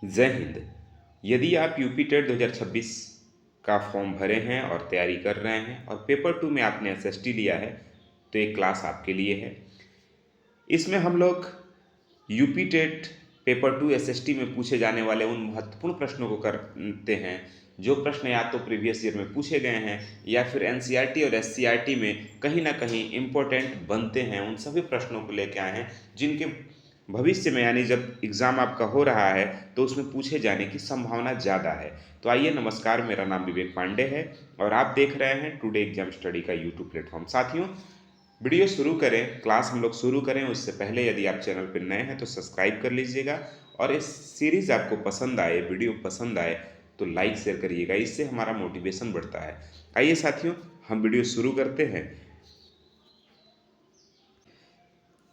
जय हिंद। यदि आप यूपी टेट 2026 का फॉर्म भरे हैं और तैयारी कर रहे हैं और पेपर 2 में आपने एसएसटी लिया है तो ये क्लास आपके लिए है। इसमें हम लोग यूपी टेट पेपर 2 एसएसटी में पूछे जाने वाले उन महत्वपूर्ण प्रश्नों को करते हैं जो प्रश्न या तो प्रीवियस ईयर में पूछे गए हैं या फिर एनसीईआरटी और एससीईआरटी में कहीं ना कहीं इम्पोर्टेंट बनते हैं। उन सभी प्रश्नों को लेकर आए हैं जिनके भविष्य में यानी जब एग्ज़ाम आपका हो रहा है तो उसमें पूछे जाने की संभावना ज़्यादा है। तो आइए, नमस्कार, मेरा नाम विवेक पांडे है और आप देख रहे हैं टुडे एग्जाम स्टडी का यूट्यूब प्लेटफॉर्म। साथियों, वीडियो शुरू करें, क्लास हम लोग शुरू करें उससे पहले यदि आप चैनल पर नए हैं तो सब्सक्राइब कर लीजिएगा और इस सीरीज़ आपको पसंद आए, वीडियो पसंद आए तो लाइक शेयर करिएगा, इससे हमारा मोटिवेशन बढ़ता है। आइए साथियों, हम वीडियो शुरू करते हैं।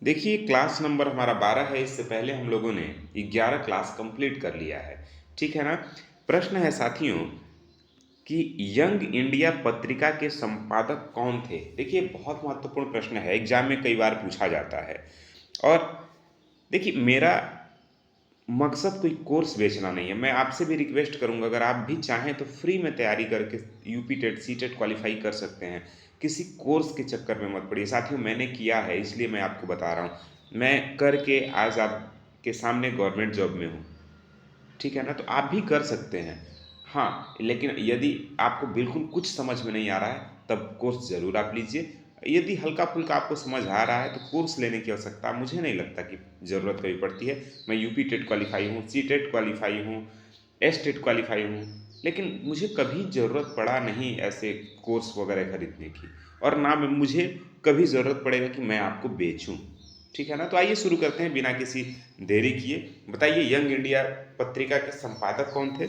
देखिए, क्लास नंबर हमारा 12 है। इससे पहले हम लोगों ने 11 क्लास कंप्लीट कर लिया है, ठीक है ना। प्रश्न है साथियों कि यंग इंडिया पत्रिका के संपादक कौन थे। देखिए, बहुत महत्वपूर्ण प्रश्न है, एग्जाम में कई बार पूछा जाता है। और देखिए, मेरा मकसद कोई कोर्स बेचना नहीं है। मैं आपसे भी रिक्वेस्ट करूंगा, अगर आप भी चाहें तो फ्री में तैयारी करके UP TET C TET qualify कर सकते हैं। किसी कोर्स के चक्कर में मत पड़िए। साथियों, मैंने किया है इसलिए मैं आपको बता रहा हूँ। मैं करके आज आपके सामने गवर्नमेंट जॉब में हूँ, ठीक है ना। तो आप भी कर सकते हैं। हाँ, लेकिन यदि आपको बिल्कुल कुछ समझ में नहीं आ रहा है तब कोर्स ज़रूर आप लीजिए। यदि हल्का फुल्का आपको समझ आ रहा है तो कोर्स लेने की आवश्यकता मुझे नहीं लगता कि ज़रूरत कभी पड़ती है। मैं यूपी टेट क्वालिफाई हूँ, सी टेट क्वालिफाई हूँ, एस टेट क्वालिफाई हूँ, लेकिन मुझे कभी ज़रूरत पड़ा नहीं ऐसे कोर्स वगैरह खरीदने की, और ना मुझे कभी ज़रूरत पड़ेगा कि मैं आपको बेचूँ, ठीक है ना। तो आइए शुरू करते हैं बिना किसी देरी किए। बताइए, यंग इंडिया पत्रिका के संपादक कौन थे?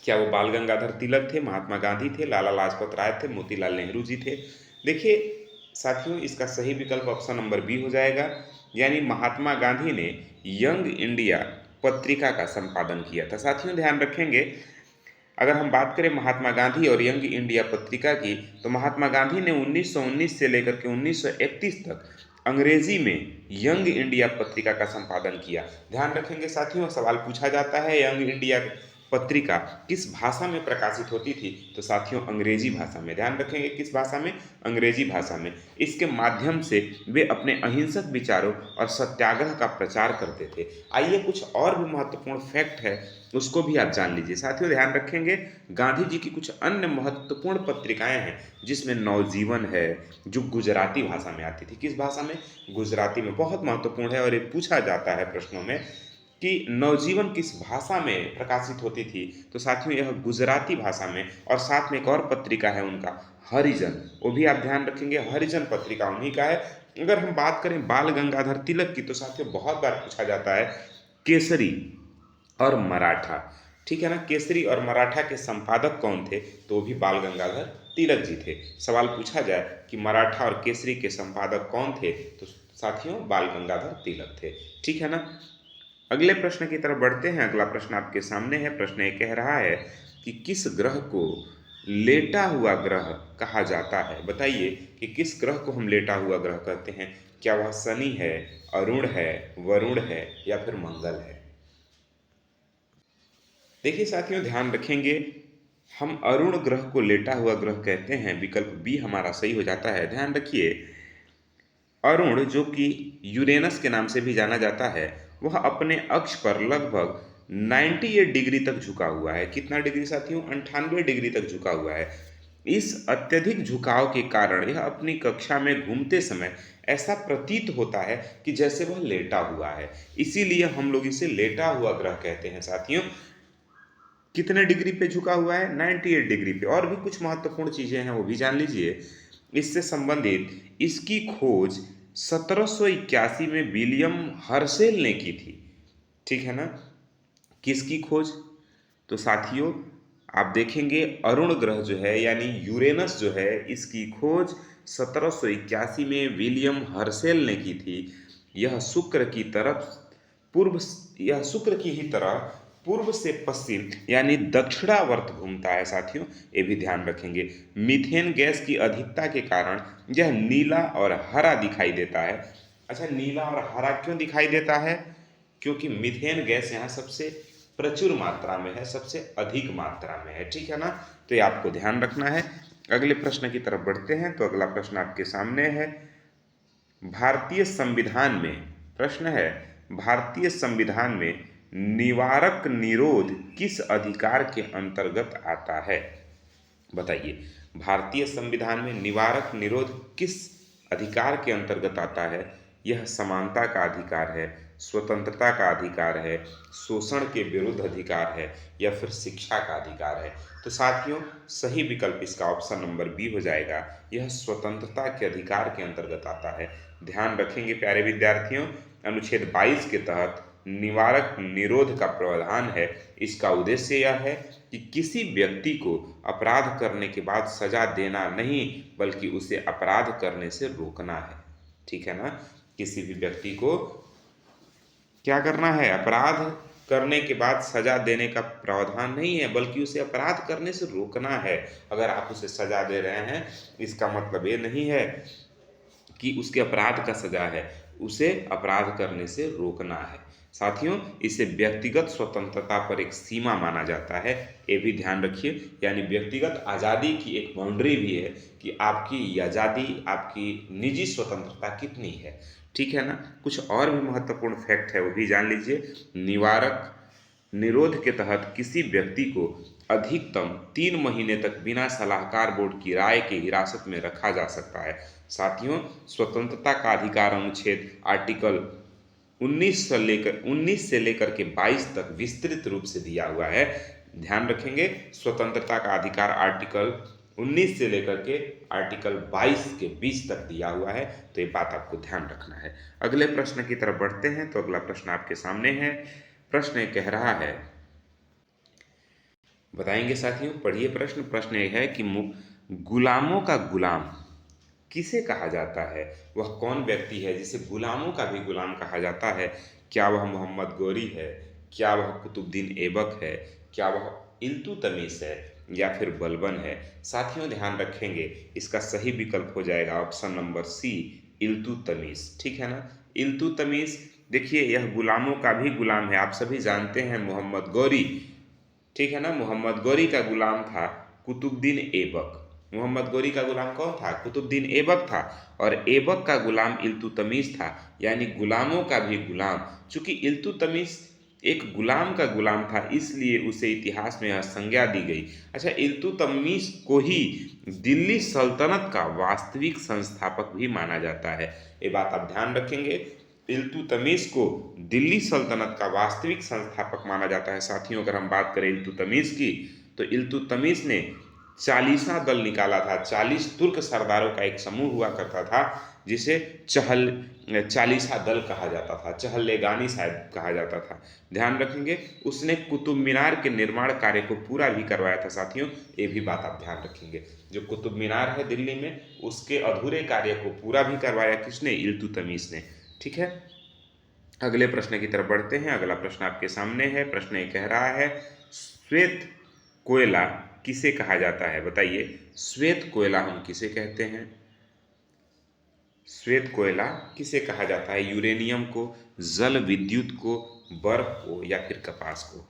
क्या वो बाल गंगाधर तिलक थे, महात्मा गांधी थे, लाला लाजपत राय थे, मोतीलाल नेहरू जी थे? देखिए साथियों, इसका सही विकल्प ऑप्शन नंबर बी हो जाएगा, यानी महात्मा गांधी ने यंग इंडिया पत्रिका का संपादन किया था। साथियों, ध्यान रखेंगे, अगर हम बात करें महात्मा गांधी और यंग इंडिया पत्रिका की, तो महात्मा गांधी ने 1919 से लेकर के 1931 तक अंग्रेजी में यंग इंडिया पत्रिका का संपादन किया। ध्यान रखेंगे साथियों, सवाल पूछा जाता है यंग इंडिया पत्रिका किस भाषा में प्रकाशित होती थी, तो साथियों अंग्रेजी भाषा में। ध्यान रखेंगे किस भाषा में? अंग्रेजी भाषा में। इसके माध्यम से वे अपने अहिंसक विचारों और सत्याग्रह का प्रचार करते थे। आइए, कुछ और भी महत्वपूर्ण फैक्ट है उसको भी आप जान लीजिए। साथियों, ध्यान रखेंगे, गांधी जी की कुछ अन्य महत्वपूर्ण पत्रिकाएं हैं जिसमें नवजीवन है, जो गुजराती भाषा में आती थी। किस भाषा में? गुजराती में। बहुत महत्वपूर्ण है और ये पूछा जाता है प्रश्नों में कि नवजीवन किस भाषा में प्रकाशित होती थी, तो साथियों यह गुजराती भाषा में। और साथ में एक और पत्रिका है उनका, हरिजन, वो भी आप ध्यान रखेंगे, हरिजन पत्रिका उन्हीं का है। अगर हम बात करें बाल गंगाधर तिलक की, तो साथियों बहुत बार पूछा जाता है केसरी और मराठा, ठीक है ना। केसरी और मराठा के संपादक कौन थे, तो भी बाल गंगाधर तिलक जी थे। सवाल पूछा जाए कि मराठा और केसरी के संपादक कौन थे, तो साथियों बाल गंगाधर तिलक थे, ठीक है ना। अगले प्रश्न की तरफ बढ़ते हैं। अगला प्रश्न आपके सामने है। प्रश्न ये कह रहा है कि किस ग्रह को लेटा हुआ ग्रह कहा जाता है। बताइए कि किस ग्रह को हम लेटा हुआ ग्रह कहते हैं। क्या वह शनि है, अरुण है, वरुण है या फिर मंगल है? देखिए साथियों, ध्यान रखेंगे, हम अरुण ग्रह को लेटा हुआ ग्रह कहते हैं। विकल्प बी हमारा सही हो जाता है। ध्यान रखिए, अरुण, जो कि यूरेनस के नाम से भी जाना जाता है, वह अपने अक्ष पर लगभग 98 डिग्री तक झुका हुआ है। कितना डिग्री साथियों? 98 डिग्री तक झुका हुआ है। इस अत्यधिक झुकाव के कारण यह अपनी कक्षा में घूमते समय ऐसा प्रतीत होता है कि जैसे वह लेटा हुआ है। इसीलिए हम लोग इसे लेटा हुआ ग्रह कहते हैं। साथियों, कितने डिग्री पे झुका हुआ है? 98 डिग्री पे। और भी कुछ महत्वपूर्ण चीजें हैं, वो भी जान लीजिए। इससे संबंधित इसकी खोज 1781 में विलियम हर्शेल ने की थी, ठीक है ना। किसकी खोज? तो साथियों आप देखेंगे, अरुण ग्रह जो है यानी यूरेनस जो है, इसकी खोज 1781 में विलियम हर्शेल ने की थी। यह शुक्र की तरफ पूर्व यह शुक्र की ही तरह पूर्व से पश्चिम यानी दक्षिणावर्त घूमता है। साथियों ये भी ध्यान रखेंगे। मीथेन गैस की अधिकता के कारण यह नीला और हरा दिखाई देता है। अच्छा, नीला और हरा क्यों दिखाई देता है? क्योंकि मीथेन गैस यहाँ सबसे प्रचुर मात्रा में है, सबसे अधिक मात्रा में है। ठीक है ना, तो ये आपको ध्यान रखना है। अगले प्रश्न की तरफ बढ़ते हैं। तो अगला प्रश्न आपके सामने है, भारतीय संविधान में, प्रश्न है, भारतीय संविधान में निवारक निरोध किस अधिकार के अंतर्गत आता है? बताइए, भारतीय संविधान में निवारक निरोध किस अधिकार के अंतर्गत आता है? यह समानता का अधिकार है, स्वतंत्रता का अधिकार है, शोषण के विरुद्ध अधिकार है, या फिर शिक्षा का अधिकार है? तो साथियों, सही विकल्प इसका ऑप्शन नंबर बी हो जाएगा। यह स्वतंत्रता के अधिकार के अंतर्गत आता है। ध्यान रखेंगे प्यारे विद्यार्थियों, अनुच्छेद 22 के तहत निवारक निरोध का प्रावधान है। इसका उद्देश्य यह है कि किसी व्यक्ति को अपराध करने के बाद सजा देना नहीं, बल्कि उसे अपराध करने से रोकना है। ठीक है ना, किसी भी व्यक्ति को क्या करना है? अपराध करने के बाद सजा देने का प्रावधान नहीं है, बल्कि उसे अपराध करने से रोकना है। अगर आप उसे सजा दे रहे हैं, इसका मतलब ये नहीं है कि उसके अपराध का सजा है, उसे अपराध करने से रोकना है। साथियों, इसे व्यक्तिगत स्वतंत्रता पर एक सीमा माना जाता है, ये भी ध्यान रखिए। यानी व्यक्तिगत आज़ादी की एक बाउंड्री भी है कि आपकी आज़ादी, आपकी निजी स्वतंत्रता कितनी है। ठीक है ना, कुछ और भी महत्वपूर्ण फैक्ट है, वो भी जान लीजिए। निवारक निरोध के तहत किसी व्यक्ति को अधिकतम 3 महीने तक बिना सलाहकार बोर्ड की राय के हिरासत में रखा जा सकता है। साथियों, स्वतंत्रता का अधिकार अनुच्छेद आर्टिकल 19 से लेकर के 22 तक विस्तृत रूप से दिया हुआ है। ध्यान रखेंगे, स्वतंत्रता का अधिकार आर्टिकल 19 से लेकर के आर्टिकल 22 के बीच तक दिया हुआ है। तो ये बात आपको ध्यान रखना है। अगले प्रश्न की तरफ बढ़ते हैं। तो अगला प्रश्न आपके सामने है। प्रश्न ये कह रहा है, बताएंगे साथियों, पढ़िए प्रश्न। प्रश्न यह है कि गुलामों का गुलाम किसे कहा जाता है? वह कौन व्यक्ति है जिसे गुलामों का भी गुलाम कहा जाता है? क्या वह मोहम्मद गौरी है? क्या वह कुतुबुद्दीन ऐबक है? क्या वह इल्तुतमिश है? या फिर बलबन है? साथियों, ध्यान रखेंगे, इसका सही विकल्प हो जाएगा ऑप्शन नंबर सी, इल्तुतमिश। ठीक है ना, इल्तुतमिश। देखिए, यह गुलामों का भी गुलाम है। आप सभी जानते हैं मोहम्मद गौरी, ठीक है ना, मोहम्मद गौरी का गुलाम था कुतुबुद्दीन ऐबक। मोहम्मद गौरी का गुलाम कौन था? कुतुबुद्दीन ऐबक था। और ऐबक का गुलाम इल्तुतमिश था, यानी गुलामों का भी गुलाम। चूंकि इल्तुतमिश एक गुलाम का गुलाम था, इसलिए उसे इतिहास में यह संज्ञा दी गई। अच्छा, इल्तुतमिश को ही दिल्ली सल्तनत का वास्तविक संस्थापक भी माना जाता है। ये बात आप ध्यान रखेंगे, इल्तुतमिश को दिल्ली सल्तनत का वास्तविक संस्थापक माना जाता है। साथियों, अगर हम बात करें इल्तुतमिश की, तो इल्तुतमिश ने 40वां दल निकाला था। 40 तुर्क सरदारों का एक समूह हुआ करता था, जिसे 40वां दल कहा जाता था, चहलगानी शायद कहा जाता था। ध्यान रखेंगे, उसने कुतुब मीनार के निर्माण कार्य को पूरा भी करवाया था। साथियों, ये भी बात आप ध्यान रखेंगे, जो कुतुब मीनार है दिल्ली में, उसके अधूरे कार्य को पूरा भी करवाया किसने? इल्तुतमिश ने। ठीक है, अगले प्रश्न की तरफ बढ़ते हैं। अगला प्रश्न आपके सामने है। प्रश्न ये कह रहा है, श्वेत कोयला किसे कहा जाता है? बताइए, श्वेत कोयला हम किसे कहते हैं? श्वेत कोयला किसे कहा जाता है? यूरेनियम को, जल विद्युत को, बर्फ को, या फिर कपास को?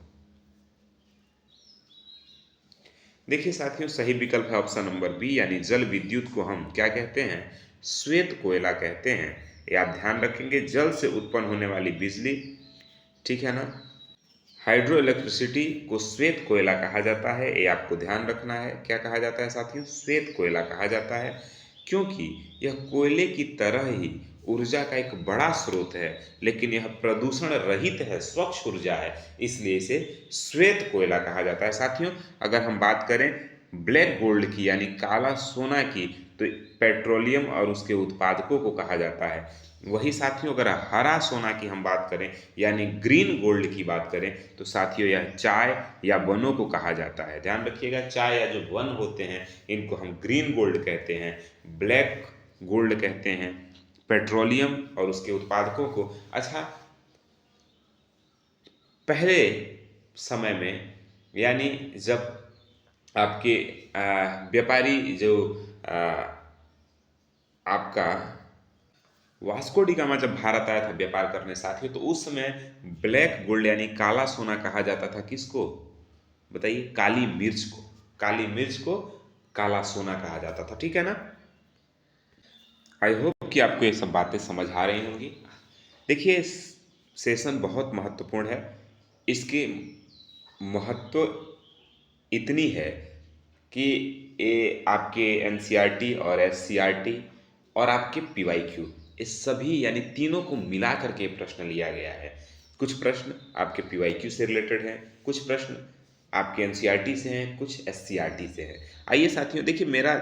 देखिए साथियों, सही विकल्प है ऑप्शन नंबर बी, यानी जल विद्युत को हम क्या कहते हैं? श्वेत कोयला कहते हैं। ये आप ध्यान रखेंगे, जल से उत्पन्न होने वाली बिजली, ठीक है ना, हाइड्रो इलेक्ट्रिसिटी को श्वेत कोयला कहा जाता है। ये आपको ध्यान रखना है। क्या कहा जाता है साथियों? श्वेत कोयला कहा जाता है, क्योंकि यह कोयले की तरह ही ऊर्जा का एक बड़ा स्रोत है, लेकिन यह प्रदूषण रहित है, स्वच्छ ऊर्जा है, इसलिए इसे श्वेत कोयला कहा जाता है। साथियों, अगर हम बात करें ब्लैक गोल्ड की, यानी काला सोना की, तो पेट्रोलियम और उसके उत्पादकों को कहा जाता है। वही साथियों, अगर हरा सोना की हम बात करें, यानी ग्रीन गोल्ड की बात करें, तो साथियों यह चाय या वनों को कहा जाता है। ध्यान रखिएगा, चाय या जो वन होते हैं, इनको हम ग्रीन गोल्ड कहते हैं, ब्लैक गोल्ड कहते हैं पेट्रोलियम और उसके उत्पादकों को। अच्छा, पहले समय में, यानी जब आपके व्यापारी जो आपका वास्को डी गामा जब भारत आया था व्यापार करने साथियों, तो उस समय ब्लैक गोल्ड यानी काला सोना कहा जाता था किसको? बताइए। काली मिर्च को। काली मिर्च को काला सोना कहा जाता था, ठीक है ना। आई होप कि आपको ये सब बातें समझ आ रही होंगी। देखिए, सेशन बहुत महत्वपूर्ण है। इसके महत्व इतनी है कि ये आपके एनसीईआरटी और एससीईआरटी और आपके पीवाईक्यू, इस सभी यानी तीनों को मिला करके प्रश्न लिया गया है। कुछ प्रश्न आपके पीवाईक्यू से रिलेटेड हैं, कुछ प्रश्न आपके एनसीईआरटी से हैं, कुछ एससीईआरटी से हैं। आइए साथियों, देखिए मेरा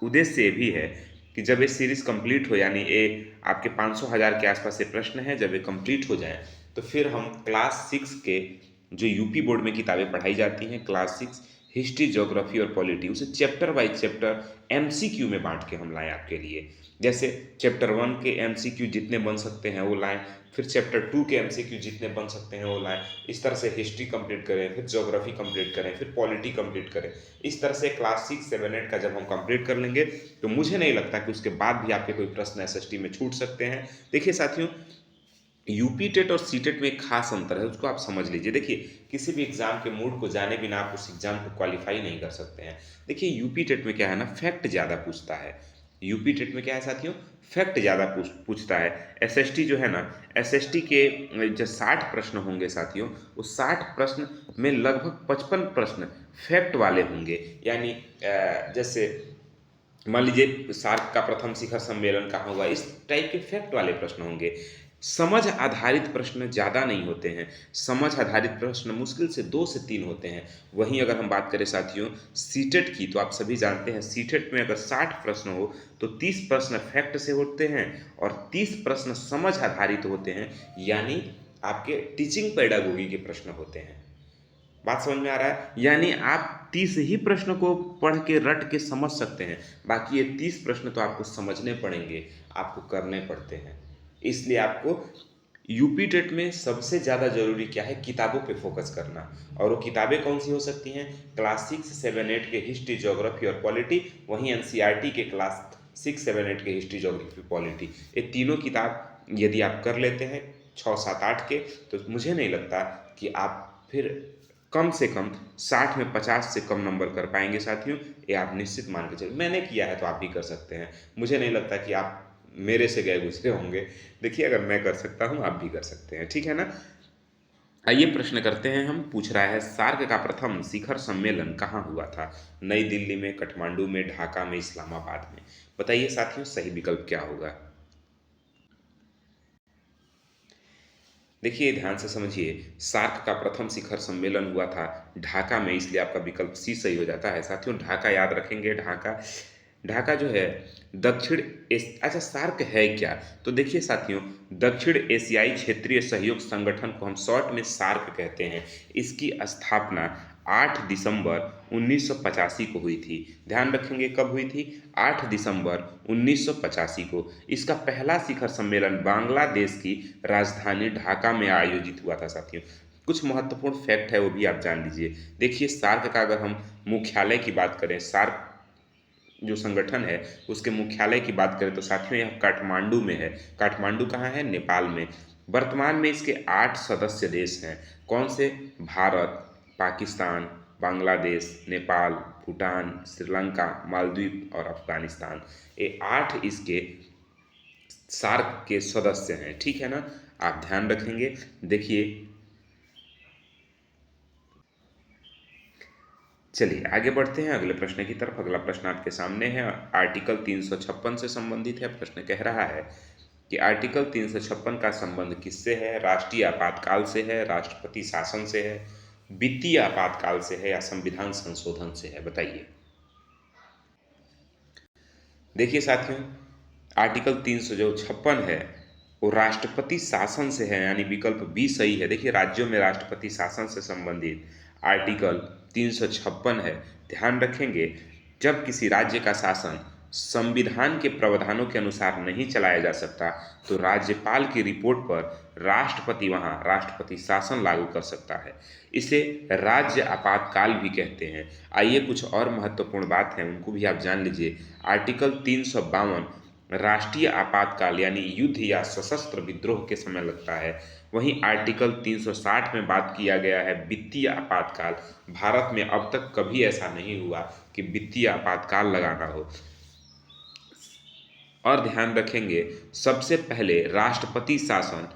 उद्देश्य ये भी है कि जब ये सीरीज कंप्लीट हो, यानी ये आपके 500,000 के आसपास ये प्रश्न है, जब ये कंप्लीट हो जाए तो फिर हम क्लास 6 के जो यूपी बोर्ड में किताबें पढ़ाई जाती हैं, क्लास 6 हिस्ट्री, ज्योग्राफी और पॉलिटी, उसे चैप्टर बाय चैप्टर एमसीक्यू में बांट के हम लाएं आपके लिए। जैसे चैप्टर 1 के एमसीक्यू जितने बन सकते हैं वो लाएं, फिर चैप्टर 2 के एमसीक्यू जितने बन सकते हैं वो लाएं। इस तरह से हिस्ट्री कंप्लीट करें, फिर ज्योग्राफी कंप्लीट करें, फिर पॉलिटी कंप्लीट करें। इस तरह से क्लास 6, 7, 8 का जब हम कंप्लीट कर लेंगे तो मुझे नहीं लगता कि उसके बाद भी आपके कोई प्रश्न एसएसटी में छूट सकते हैं। देखिए साथियों, यूपी टेट और सी टेट में एक खास अंतर है, उसको आप समझ लीजिए। देखिए, किसी भी एग्जाम के मूड को जाने बिना आप उस एग्जाम को क्वालिफाई नहीं कर सकते हैं। देखिए, यूपी टेट में क्या है ना, फैक्ट ज़्यादा पूछता है। यूपी टेट में क्या है साथियों, फैक्ट ज़्यादा पूछता है। एसएसटी जो है ना, एसएसटी के जो 60 प्रश्न होंगे साथियों, उस 60 प्रश्न में लगभग 55 प्रश्न फैक्ट वाले होंगे। यानी जैसे मान लीजिए सार्क का प्रथम शिखर सम्मेलन कहाँ हुआ, इस टाइप के फैक्ट वाले प्रश्न होंगे। समझ आधारित प्रश्न ज़्यादा नहीं होते हैं। समझ आधारित प्रश्न मुश्किल से 2 से 3 होते हैं। वहीं अगर हम बात करें साथियों सीटेट की, तो आप सभी जानते हैं सीटेट में अगर 60 प्रश्न हो तो 30 प्रश्न फैक्ट से होते हैं और 30 प्रश्न समझ आधारित होते हैं, यानी आपके टीचिंग पेडागोगी के प्रश्न होते हैं। बात समझ में आ रहा है? यानी आप 30 ही प्रश्न को पढ़ के रट के समझ सकते हैं, बाकी ये 30 प्रश्न तो आपको समझने पड़ेंगे, आपको करने पड़ते हैं। इसलिए आपको यूपी टेट में सबसे ज़्यादा जरूरी क्या है, किताबों पे फोकस करना। और वो किताबें कौन सी हो सकती हैं? क्लास 6, 7, 8 के हिस्ट्री, ज्योग्राफी और पॉलिटी, वहीं एनसीईआरटी के क्लास 6, 7, 8 के हिस्ट्री, ज्योग्राफी, पॉलिटी। ये तीनों किताब यदि आप कर लेते हैं 6, 7, 8 के, तो मुझे नहीं लगता कि आप फिर कम से कम 60 में 50 से कम नंबर कर पाएंगे साथियों। ये आप निश्चित मान के चलिए। मैंने किया है तो आप भी कर सकते हैं। मुझे नहीं लगता कि आप मेरे से गए गुजरे होंगे। देखिए, अगर मैं कर सकता हूँ आप भी कर सकते हैं, ठीक है ना। आइए प्रश्न करते हैं। हम पूछ रहा है सार्क का प्रथम शिखर सम्मेलन कहाँ हुआ था? नई दिल्ली में, काठमांडू में, ढाका में, इस्लामाबाद में। बताइए साथियों, सही विकल्प क्या होगा? देखिए, ध्यान से समझिए। सार्क का प्रथम शिखर सम्मेलन हुआ था ढाका में, इसलिए आपका विकल्प सी सही हो जाता है साथियों। ढाका याद रखेंगे। ढाका, ढाका जो है दक्षिण अच्छा, सार्क है क्या? तो देखिए साथियों, दक्षिण एशियाई क्षेत्रीय सहयोग संगठन को हम शॉर्ट में सार्क कहते हैं। इसकी स्थापना 8 दिसंबर 1985 को हुई थी। ध्यान रखेंगे कब हुई थी? 8 दिसंबर 1985 को। इसका पहला शिखर सम्मेलन बांग्लादेश की राजधानी ढाका में आयोजित हुआ था साथियों। कुछ महत्वपूर्ण फैक्ट है वो भी आप जान लीजिए। देखिए, सार्क का अगर हम मुख्यालय की बात करें, सार्क जो संगठन है उसके मुख्यालय की बात करें तो साथियों यह काठमांडू में है। काठमांडू कहाँ है? नेपाल में। वर्तमान में इसके 8 सदस्य देश हैं। कौन से? भारत, पाकिस्तान, बांग्लादेश, नेपाल, भूटान, श्रीलंका, मालदीव और अफगानिस्तान। ये 8 इसके सार्क के सदस्य हैं, ठीक है ना। आप ध्यान रखेंगे। देखिए, चलिए आगे बढ़ते हैं अगले प्रश्न की तरफ। अगला प्रश्न आपके सामने है, आर्टिकल 356 से संबंधित है। प्रश्न कह रहा है कि आर्टिकल 356 का संबंध किससे है? राष्ट्रीय आपातकाल से है, राष्ट्रपति शासन से है, वित्तीय आपातकाल से है, या संविधान संशोधन से है? बताइए। देखिए साथियों, आर्टिकल 356 है वो राष्ट्रपति शासन से है, यानी विकल्प बी सही है। देखिए, राज्यों में राष्ट्रपति शासन से संबंधित आर्टिकल 356 है। ध्यान रखेंगे, जब किसी राज्य का शासन संविधान के प्रावधानों के अनुसार नहीं चलाया जा सकता तो राज्यपाल की रिपोर्ट पर राष्ट्रपति वहां राष्ट्रपति शासन लागू कर सकता है। इसे राज्य आपातकाल भी कहते हैं। आइए कुछ और महत्वपूर्ण बात है उनको भी आप जान लीजिए। आर्टिकल 352 राष्ट्रीय आपातकाल यानी युद्ध या सशस्त्र विद्रोह के समय लगता है। वहीं आर्टिकल 360 में बात किया गया है वित्तीय आपातकाल। भारत में अब तक कभी ऐसा नहीं हुआ कि वित्तीय आपातकाल लगाना हो। और ध्यान रखेंगे, सबसे पहले राष्ट्रपति शासन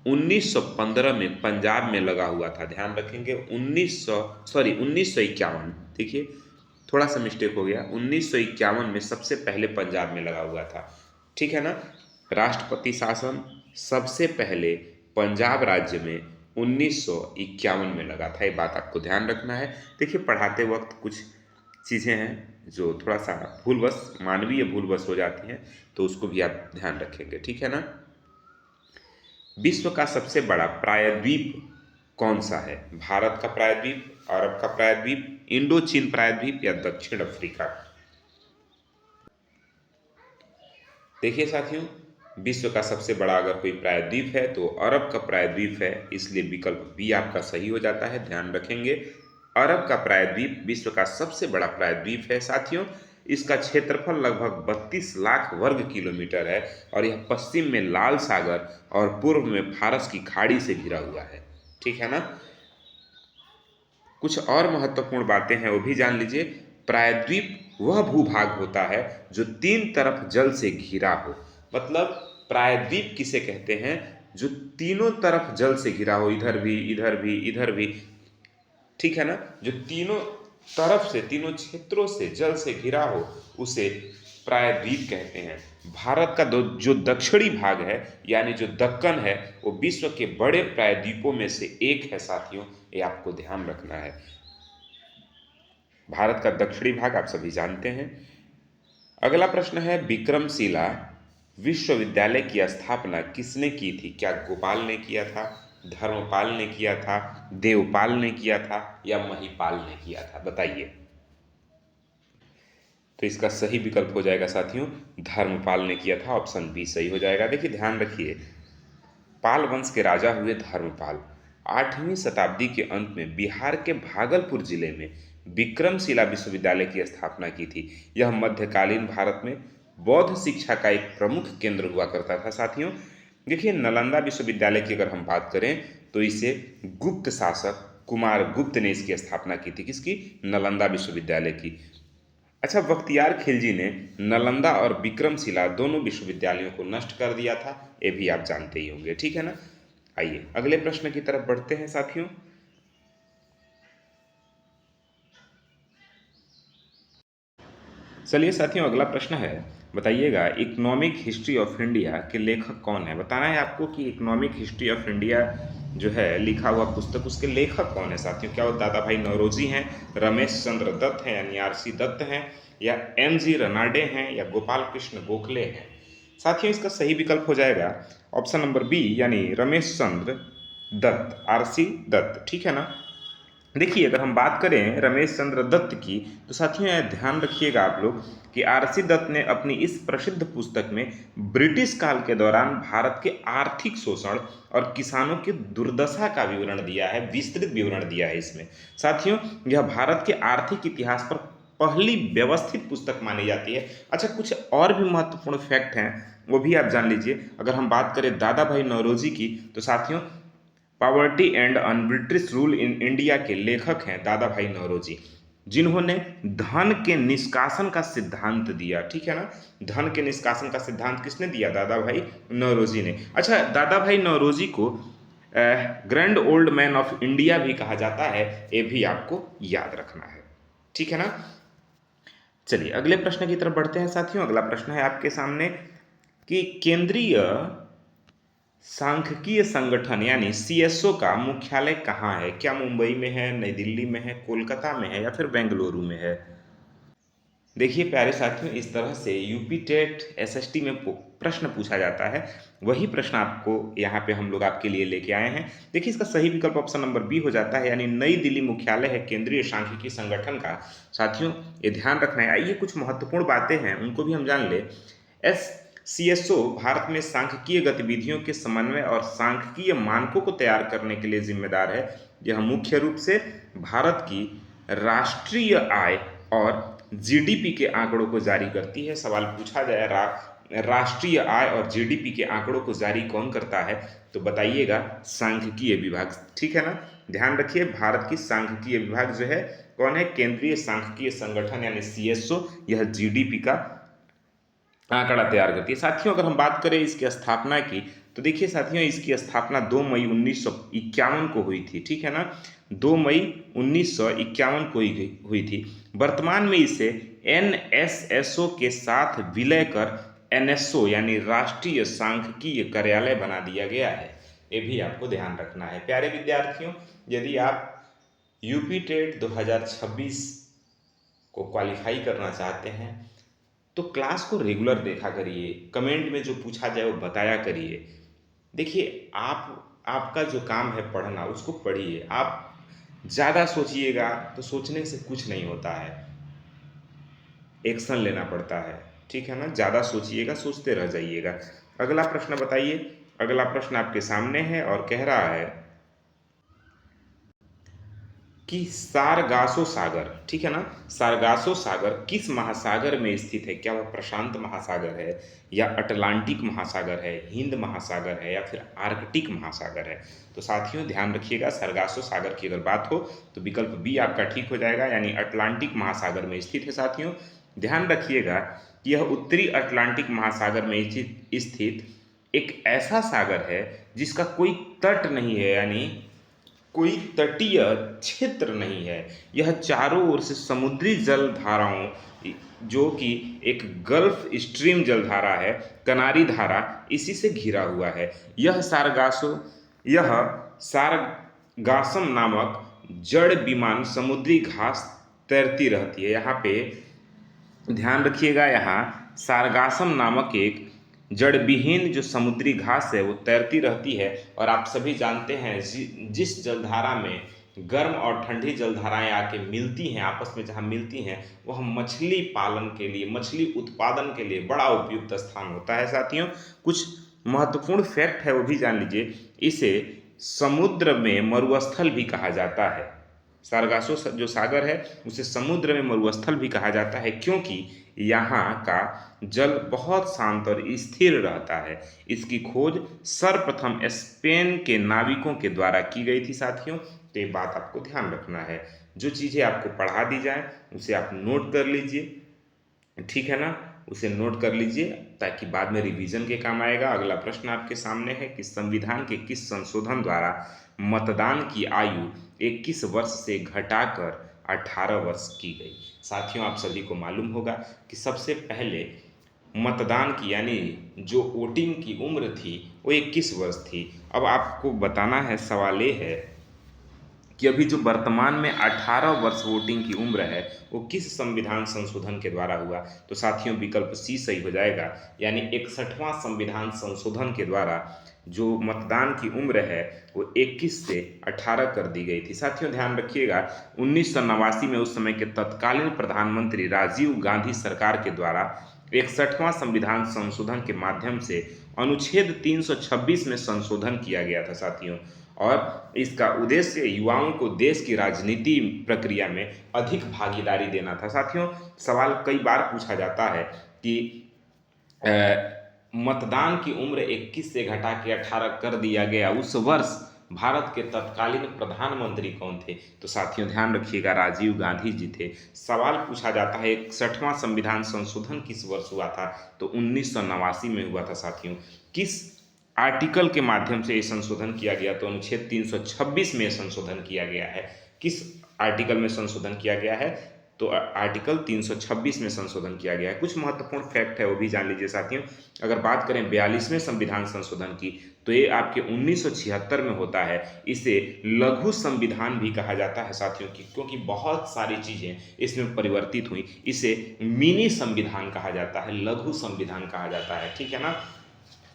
1915 में पंजाब में लगा हुआ था। ध्यान रखेंगे 1951, देखिए थोड़ा सा मिस्टेक हो गया, 1951 में सबसे पहले पंजाब में लगा हुआ था। ठीक है ना। राष्ट्रपति शासन सबसे पहले पंजाब राज्य में 1951 में लगा था। ये बात आपको ध्यान रखना है। देखिए पढ़ाते वक्त कुछ चीज़ें हैं जो थोड़ा सा भूलवश, मानवीय भूलवश हो जाती हैं, तो उसको भी आप ध्यान रखेंगे। ठीक है ना। विश्व का सबसे बड़ा प्रायद्वीप कौन सा है? भारत का प्रायद्वीप, अरब का प्रायद्वीप, इंडो चीन प्रायद्वीप या दक्षिण अफ्रीका? देखिए साथियों, विश्व का सबसे बड़ा अगर कोई प्रायद्वीप है तो अरब का प्रायद्वीप है, इसलिए विकल्प बी आपका सही हो जाता है। ध्यान रखेंगे, अरब का प्रायद्वीप विश्व का सबसे बड़ा प्रायद्वीप है। साथियों, इसका क्षेत्रफल लगभग 32 लाख वर्ग किलोमीटर है और यह पश्चिम में लाल सागर और पूर्व में फारस की खाड़ी से घिरा हुआ है। ठीक है ना। कुछ और महत्वपूर्ण बातें हैं वो भी जान लीजिए। प्रायद्वीप वह भूभाग होता है जो तीन तरफ जल से घिरा हो। मतलब प्रायद्वीप किसे कहते हैं? जो तीनों तरफ जल से घिरा हो, इधर भी, इधर भी, इधर भी। ठीक है ना। जो तीनों तरफ से, तीनों क्षेत्रों से जल से घिरा हो, उसे प्रायद्वीप कहते हैं। भारत का जो दक्षिणी भाग है यानी जो दक्कन है, वो विश्व के बड़े प्रायद्वीपों में से एक है। साथियों, ये आपको ध्यान रखना है। भारत का दक्षिणी भाग आप सभी जानते हैं। अगला प्रश्न है, विक्रमशिला विश्वविद्यालय की स्थापना किसने की थी? क्या गोपाल ने किया था, धर्मपाल ने किया था, देवपाल ने किया था या महिपाल ने किया था? बताइए। तो इसका सही विकल्प हो जाएगा साथियों, धर्मपाल ने किया था। ऑप्शन बी सही हो जाएगा। देखिए ध्यान रखिए, पाल वंश के राजा हुए धर्मपाल 8वीं शताब्दी के अंत में बिहार के भागलपुर जिले में विक्रमशिला विश्वविद्यालय की स्थापना की थी। यह मध्यकालीन भारत में बौद्ध शिक्षा का एक प्रमुख केंद्र हुआ करता था। साथियों, देखिए नालंदा विश्वविद्यालय की अगर हम बात करें तो इसे गुप्त शासक कुमार गुप्त ने इसकी स्थापना की थी। किसकी? नालंदा विश्वविद्यालय की। अच्छा, बख्तियार खिलजी ने नालंदा और विक्रमशिला दोनों विश्वविद्यालयों को नष्ट कर दिया था, ये भी आप जानते ही होंगे। ठीक है ना। आइए अगले प्रश्न की तरफ बढ़ते हैं साथियों। चलिए साथियों, अगला प्रश्न है, बताइएगा इकोनॉमिक हिस्ट्री ऑफ इंडिया के लेखक कौन है? बताना है आपको कि इकोनॉमिक हिस्ट्री ऑफ इंडिया जो है लिखा हुआ पुस्तक, उसके लेखक कौन है साथियों? क्या वो दादा भाई नौरोजी हैं, रमेश चंद्र दत्त हैं यानी आरसी दत्त हैं, या एम.जी. रनाडे हैं, या गोपाल कृष्ण गोखले हैं? साथियों, इसका सही विकल्प हो जाएगा ऑप्शन नंबर बी यानी रमेश चंद्र दत्त, आरसी दत्त। ठीक है ना। देखिए अगर हम बात करें रमेश चंद्र दत्त की, तो साथियों यह ध्यान रखिएगा आप लोग कि आरसी दत्त ने अपनी इस प्रसिद्ध पुस्तक में ब्रिटिश काल के दौरान भारत के आर्थिक शोषण और किसानों की दुर्दशा का विवरण दिया है, विस्तृत विवरण दिया है इसमें। साथियों, यह भारत के आर्थिक इतिहास पर पहली व्यवस्थित पुस्तक मानी जाती है। अच्छा, कुछ और भी महत्वपूर्ण फैक्ट हैं, वो भी आप जान लीजिए। अगर हम बात करें दादा भाई नौरोजी की, तो साथियों poverty and un-British rule in India के लेखक हैं दादा भाई नौरोजी, जिन्होंने धन के निष्कासन का सिद्धांत दिया। ठीक है ना। धन के निष्कासन का सिद्धांत किसने दिया? दादा भाई नौरोजी ने। अच्छा, दादा भाई नौरोजी को grand old man of India भी कहा जाता है, ये भी आपको याद रखना है। ठीक है ना। चलिए अगले प्रश्न की तरफ बढ़ते हैं साथियों। अगला प्रश्न है आपके सामने कि केंद्रीय सांख्यिकीय संगठन यानी सीएसओ का मुख्यालय कहाँ है? क्या मुंबई में है, नई दिल्ली में है, कोलकाता में है या फिर बेंगलुरु में है? देखिए प्यारे साथियों, इस तरह से यूपी टेट एसएसटी में प्रश्न पूछा जाता है, वही प्रश्न आपको यहाँ पे हम लोग आपके लिए लेके आए हैं। देखिए इसका सही विकल्प ऑप्शन नंबर बी हो जाता है, यानी नई दिल्ली मुख्यालय है केंद्रीय सांख्यिकी संगठन का। साथियों ये ध्यान रखना है। आइए कुछ महत्वपूर्ण बातें हैं उनको भी हम जान ले। सीएसओ भारत में सांख्यिकीय गतिविधियों के समन्वय और सांख्यिकीय मानकों को तैयार करने के लिए जिम्मेदार है। यह मुख्य रूप से भारत की राष्ट्रीय आय और जीडीपी के आंकड़ों को जारी करती है। सवाल पूछा जाए राष्ट्रीय आय और जीडीपी के आंकड़ों को जारी कौन करता है? तो बताइएगा, सांख्यिकीय विभाग। ठीक है ना, ध्यान रखिए, भारत की सांख्यिकीय विभाग जो है कौन है? केंद्रीय सांख्यिकीय संगठन यानी सीएसओ, यह जीडीपी का आंकड़ा तैयार करती है। साथियों, अगर हम बात करें इसकी स्थापना की, तो देखिए साथियों, इसकी स्थापना 2 मई 1951 को हुई थी। ठीक है ना, 2 मई 1951 को हुई थी। वर्तमान में इसे एनएसएसओ के साथ विलय कर एनएसओ यानी राष्ट्रीय सांख्यिकीय कार्यालय बना दिया गया है। ये भी आपको ध्यान रखना है। प्यारे विद्यार्थियों, यदि आप यूपी टेट 2026 को क्वालिफाई करना चाहते हैं तो क्लास को रेगुलर देखा करिए, कमेंट में जो पूछा जाए वो बताया करिए। देखिए, आपका जो काम है पढ़ना, उसको पढ़िए। आप ज़्यादा सोचिएगा तो सोचने से कुछ नहीं होता है, एक्शन लेना पड़ता है। ठीक है ना, ज़्यादा सोचिएगा, सोचते रह जाइएगा। अगला प्रश्न बताइए। अगला प्रश्न आपके सामने है और कह रहा है कि सारगासो सागर, ठीक है ना, सारगासो सागर किस महासागर में स्थित है? क्या वह प्रशांत महासागर है, या अटलांटिक महासागर है, हिंद महासागर है, या फिर आर्कटिक महासागर है? तो साथियों ध्यान रखिएगा, सारगासो सागर की अगर बात हो तो विकल्प बी आपका ठीक हो जाएगा, यानी अटलांटिक महासागर में स्थित है। साथियों ध्यान रखिएगा कि यह उत्तरी अटलांटिक महासागर में स्थित एक ऐसा सागर है जिसका कोई तट नहीं है, यानी कोई तटीय क्षेत्र नहीं है। यह चारों ओर से समुद्री जल धाराओं, जो कि एक गल्फ स्ट्रीम जलधारा है, कनारी धारा, इसी से घिरा हुआ है। यह सारगासम नामक जड़ विमान समुद्री घास तैरती रहती है। यहाँ पे ध्यान रखिएगा, यहाँ सारगासम नामक एक जड़ विहीन जो समुद्री घास है वो तैरती रहती है। और आप सभी जानते हैं, जिस जलधारा में गर्म और ठंडी जलधाराएं आके मिलती हैं, आपस में जहाँ मिलती हैं, वह मछली पालन के लिए, मछली उत्पादन के लिए बड़ा उपयुक्त स्थान होता है। साथियों, कुछ महत्वपूर्ण फैक्ट है वो भी जान लीजिए। इसे समुद्र में मरुस्थल भी कहा जाता है। सारगासो जो सागर है उसे समुद्र में मरुस्थल भी कहा जाता है, क्योंकि यहाँ का जल बहुत शांत और स्थिर रहता है। इसकी खोज सर्वप्रथम स्पेन के नाविकों के द्वारा की गई थी। साथियों, तो ये बात आपको ध्यान रखना है। जो चीज़ें आपको पढ़ा दी जाए उसे आप नोट कर लीजिए, ठीक है ना, उसे नोट कर लीजिए ताकि बाद में रिवीजन के काम आएगा। अगला प्रश्न आपके सामने है कि संविधान के किस संशोधन द्वारा मतदान की आयु 21 वर्ष से घटाकर 18 वर्ष की गई? साथियों, आप सभी को मालूम होगा कि सबसे पहले मतदान की, यानी जो वोटिंग की उम्र थी वो 21 वर्ष थी। अब आपको बताना है, सवाल ये है कि अभी जो वर्तमान में 18 वर्ष वोटिंग की उम्र है वो किस संविधान संशोधन के द्वारा हुआ? तो साथियों विकल्प सी सही हो जाएगा, यानी 61वां संविधान संशोधन के द्वारा जो मतदान की उम्र है वो 21 से 18 कर दी गई थी। साथियों ध्यान रखिएगा, 1989 में उस समय के तत्कालीन प्रधानमंत्री राजीव गांधी सरकार के द्वारा 61वां संविधान संशोधन के माध्यम से अनुच्छेद 326 में संशोधन किया गया था। साथियों, और इसका उद्देश्य युवाओं को देश की राजनीति प्रक्रिया में अधिक भागीदारी देना था। साथियों, सवाल कई बार पूछा जाता है कि मतदान की उम्र 21 से घटा के 18 कर दिया गया, उस वर्ष भारत के तत्कालीन प्रधानमंत्री कौन थे? तो साथियों ध्यान रखिएगा, राजीव गांधी जी थे। सवाल पूछा जाता है 61वां संविधान संशोधन किस वर्ष हुआ था? तो 1989 में हुआ था। साथियों, किस आर्टिकल के माध्यम से ये संशोधन किया गया? तो अनुच्छेद 326 में संशोधन किया गया है। किस आर्टिकल में संशोधन किया गया है? तो आर्टिकल 326 में संशोधन किया गया है। कुछ महत्वपूर्ण फैक्ट है वो भी जान लीजिए। साथियों, अगर बात करें 42वें संविधान संशोधन की, तो ये आपके 1976 में होता है। इसे लघु संविधान भी कहा जाता है साथियों की, क्योंकि बहुत सारी चीज़ें इसमें परिवर्तित हुई। इसे मिनी संविधान कहा जाता है, लघु संविधान कहा जाता है, ठीक है ना।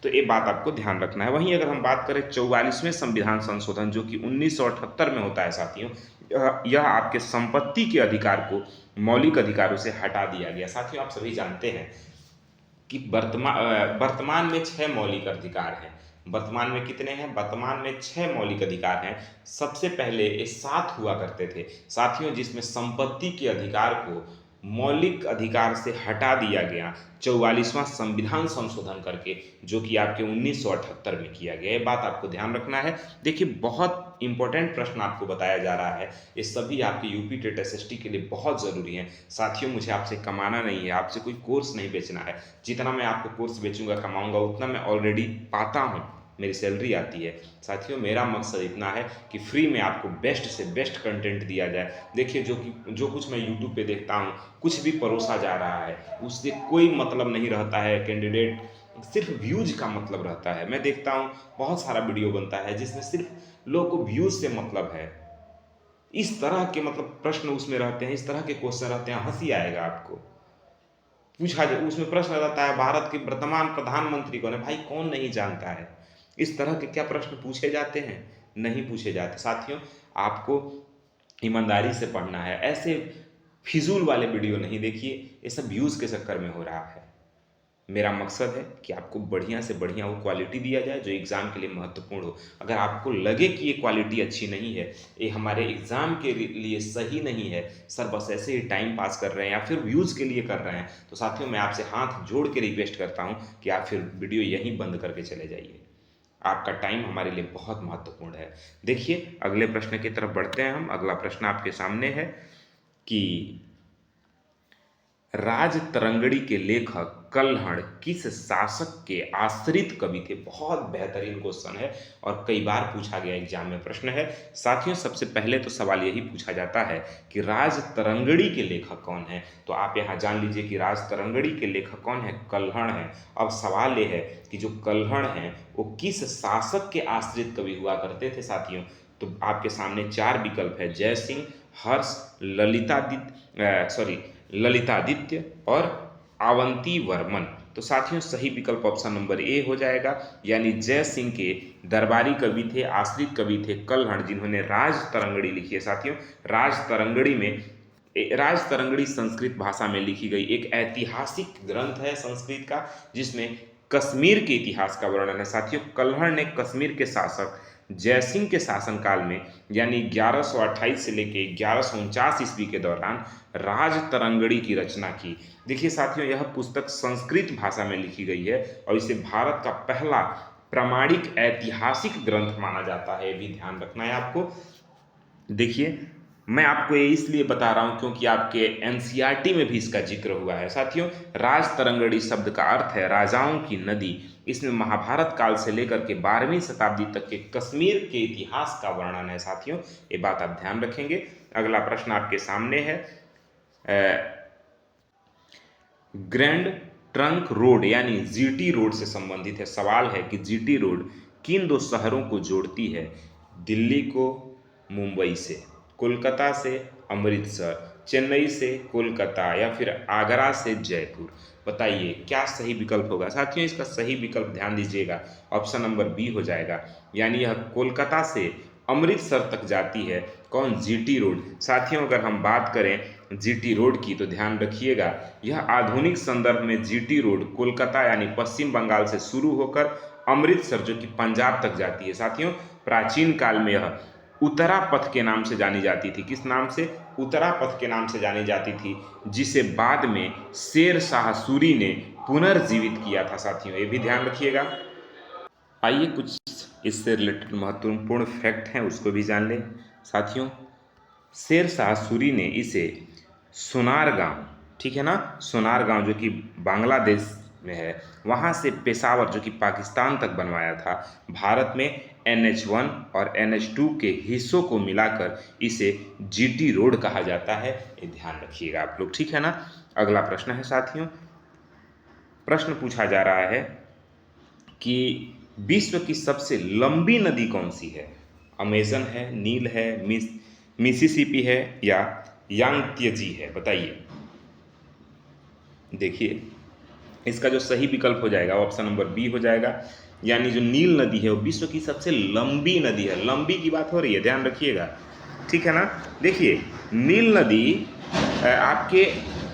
तो ये बात आपको ध्यान रखना है। वहीं अगर हम बात करें 44वें संविधान संशोधन, जो कि 1978 में होता है साथियों, यह आपके संपत्ति के अधिकार को मौलिक अधिकारों से हटा दिया गया। साथियों, आप सभी जानते हैं कि वर्तमान में 6 मौलिक अधिकार हैं। वर्तमान में कितने हैं? वर्तमान में 6 मौलिक अधिकार हैं। सबसे पहले ये 7 हुआ करते थे साथियों, जिसमें संपत्ति के अधिकार को मौलिक अधिकार से हटा दिया गया 44वां संविधान संशोधन करके, जो कि आपके 1978 में किया गया। ये बात आपको ध्यान रखना है। देखिए, बहुत इंपॉर्टेंट प्रश्न आपको बताया जा रहा है, ये सभी आपके यूपी टेट एसएसटी के लिए बहुत ज़रूरी हैं। साथियों, मुझे आपसे कमाना नहीं है, आपसे कोई कोर्स नहीं बेचना है। जितना मैं आपको कोर्स बेचूंगा, कमाऊंगा, उतना मैं ऑलरेडी पाता हूँ, मेरी सैलरी आती है। साथियों, मेरा मकसद इतना है कि फ्री में आपको बेस्ट से बेस्ट कंटेंट दिया जाए। देखिए, जो कुछ मैं यूट्यूब पे देखता हूँ, कुछ भी परोसा जा रहा है, उससे कोई मतलब नहीं रहता है। कैंडिडेट सिर्फ व्यूज का मतलब रहता है। मैं देखता हूँ बहुत सारा वीडियो बनता है जिसमें सिर्फ लोगों को व्यूज से मतलब है। इस तरह के मतलब प्रश्न उसमें रहते हैं, इस तरह के क्वेश्चन रहते हैं, हंसी आएगा आपको। पूछा जाए, उसमें प्रश्न रहता है, भारत के वर्तमान प्रधानमंत्री कौन है? भाई, कौन नहीं जानता है? इस तरह के क्या प्रश्न पूछे जाते हैं? नहीं पूछे जाते। साथियों, आपको ईमानदारी से पढ़ना है, ऐसे फिजूल वाले वीडियो नहीं देखिए, ये सब व्यूज़ के चक्कर में हो रहा है। मेरा मकसद है कि आपको बढ़िया से बढ़िया वो क्वालिटी दिया जाए जो एग्ज़ाम के लिए महत्वपूर्ण हो। अगर आपको लगे कि ये क्वालिटी अच्छी नहीं है, ये हमारे एग्ज़ाम के लिए सही नहीं है, सर बस ऐसे ही टाइम पास कर रहे हैं या फिर व्यूज़ के लिए कर रहे हैं, तो साथियों, मैं आपसे हाथ जोड़ के रिक्वेस्ट करता हूँ कि आप फिर वीडियो यहीं बंद करके चले जाइए। आपका टाइम हमारे लिए बहुत महत्वपूर्ण है। देखिए, अगले प्रश्न की तरफ बढ़ते हैं हम। अगला प्रश्न आपके सामने है कि राजतरंगड़ी के लेखक कल्हड़ किस शासक के आश्रित कवि थे? बहुत बेहतरीन क्वेश्चन है और कई बार पूछा गया एग्जाम में प्रश्न है। साथियों, सबसे पहले तो सवाल यही पूछा जाता है कि राजतरंगड़ी के लेखक कौन है। तो आप यहाँ जान लीजिए कि राजतरंगड़ी के लेखक कौन है? कल्हड़ हैं। अब सवाल ये है कि जो कल्हड़ हैं वो किस शासक के आश्रित कवि हुआ करते थे? साथियों, तो आपके सामने चार विकल्प है: जय सिंह, हर्ष, ललितादित्य और अवंती वर्मन। तो साथियों, सही विकल्प ऑप्शन नंबर ए हो जाएगा, यानी जय सिंह के दरबारी कवि थे, आश्रित कवि थे कल्हड़, जिन्होंने राजतरंगड़ी लिखी है। साथियों, राजतरंगड़ी संस्कृत भाषा में लिखी गई एक ऐतिहासिक ग्रंथ है संस्कृत का, जिसमें कश्मीर के इतिहास का वर्णन है। साथियों, कल्हड़ ने कश्मीर के शासक जयसिंह के शासनकाल में, यानी 1128 से लेके 1149 ईस्वी के दौरान राजतरंगड़ी की रचना की। देखिए साथियों, यह पुस्तक संस्कृत भाषा में लिखी गई है और इसे भारत का पहला प्रामाणिक ऐतिहासिक ग्रंथ माना जाता है। ये भी ध्यान रखना है आपको। देखिए, मैं आपको ये इसलिए बता रहा हूँ क्योंकि आपके एनसीईआरटी में भी इसका जिक्र हुआ है। साथियों, राजतरंगड़ी शब्द का अर्थ है राजाओं की नदी। इसमें महाभारत काल से लेकर के 12वीं शताब्दी तक के कश्मीर के इतिहास का वर्णन है। साथियों, ये बात आप ध्यान रखेंगे। अगला प्रश्न आपके सामने है, ग्रैंड ट्रंक रोड यानी जीटी रोड से संबंधित है। सवाल है कि जीटी रोड किन दो शहरों को जोड़ती है? दिल्ली को मुंबई से, कोलकाता से अमृतसर, चेन्नई से कोलकाता या फिर आगरा से जयपुर। बताइए क्या सही विकल्प होगा? साथियों, इसका सही विकल्प ध्यान दीजिएगा, ऑप्शन नंबर बी हो जाएगा, यानी यह कोलकाता से अमृतसर तक जाती है। कौन? GT road. साथियों, अगर हम बात करें जीटी रोड की तो ध्यान रखिएगा, यह आधुनिक संदर्भ में जीटी रोड कोलकाता यानी पश्चिम बंगाल से शुरू होकर अमृतसर जो कि पंजाब तक जाती है। साथियों, प्राचीन काल में यह उत्तरा पथ के नाम से जानी जाती थी। किस नाम से? उत्तरा पथ के नाम से जानी जाती थी, जिसे बाद में शेर शाह सूरी ने पुनर्जीवित किया था। साथियों, ये भी ध्यान रखिएगा। आइए कुछ इससे रिलेटेड महत्वपूर्ण फैक्ट हैं, उसको भी जान लें। साथियों, शेर शाह सूरी ने इसे सोनार गांव, ठीक है ना, सोनार गांव जो कि बांग्लादेश में है, वहाँ से पेशावर जो कि पाकिस्तान तक बनवाया था। भारत में NH1 और NH2 के हिस्सों को मिलाकर इसे जीटी रोड कहा जाता है। ये ध्यान रखिएगा आप लोग, ठीक है ना। अगला प्रश्न है साथियों, प्रश्न पूछा जा रहा है कि विश्व की सबसे लंबी नदी कौन सी है? अमेजन है, नील है, मिसिसिपी है या यांगत्जेजी है? बताइए। देखिए, इसका जो सही विकल्प हो जाएगा ऑप्शन नंबर बी हो जाएगा, यानी जो नील नदी है वो विश्व की सबसे लंबी नदी है। लंबी की बात हो रही है, ध्यान रखिएगा, ठीक है ना। देखिए, नील नदी आपके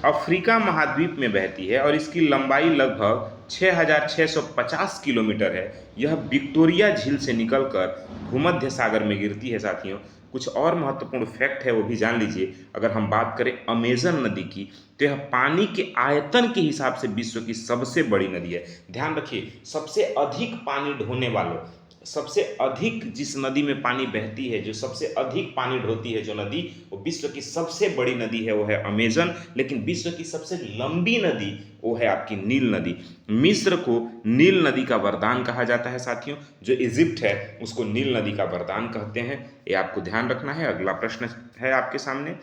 अफ्रीका महाद्वीप में बहती है और इसकी लंबाई लगभग 6,650 किलोमीटर है। यह विक्टोरिया झील से निकलकर भूमध्य सागर में गिरती है। साथियों, कुछ और महत्वपूर्ण फैक्ट है वो भी जान लीजिए। अगर हम बात करें अमेजन नदी की, तो यह पानी के आयतन के हिसाब से विश्व की सबसे बड़ी नदी है। ध्यान रखिए, सबसे अधिक पानी ढोने वालों, सबसे अधिक जिस नदी में पानी बहती है, जो सबसे अधिक पानी ढोती है जो नदी, वो विश्व की सबसे बड़ी नदी है, वो है अमेजन। लेकिन विश्व की सबसे लंबी नदी वो है आपकी नील नदी। मिस्र को नील नदी का वरदान कहा जाता है साथियों। जो इजिप्ट है उसको नील नदी का वरदान कहते हैं, ये आपको ध्यान रखना है। अगला प्रश्न है आपके सामने।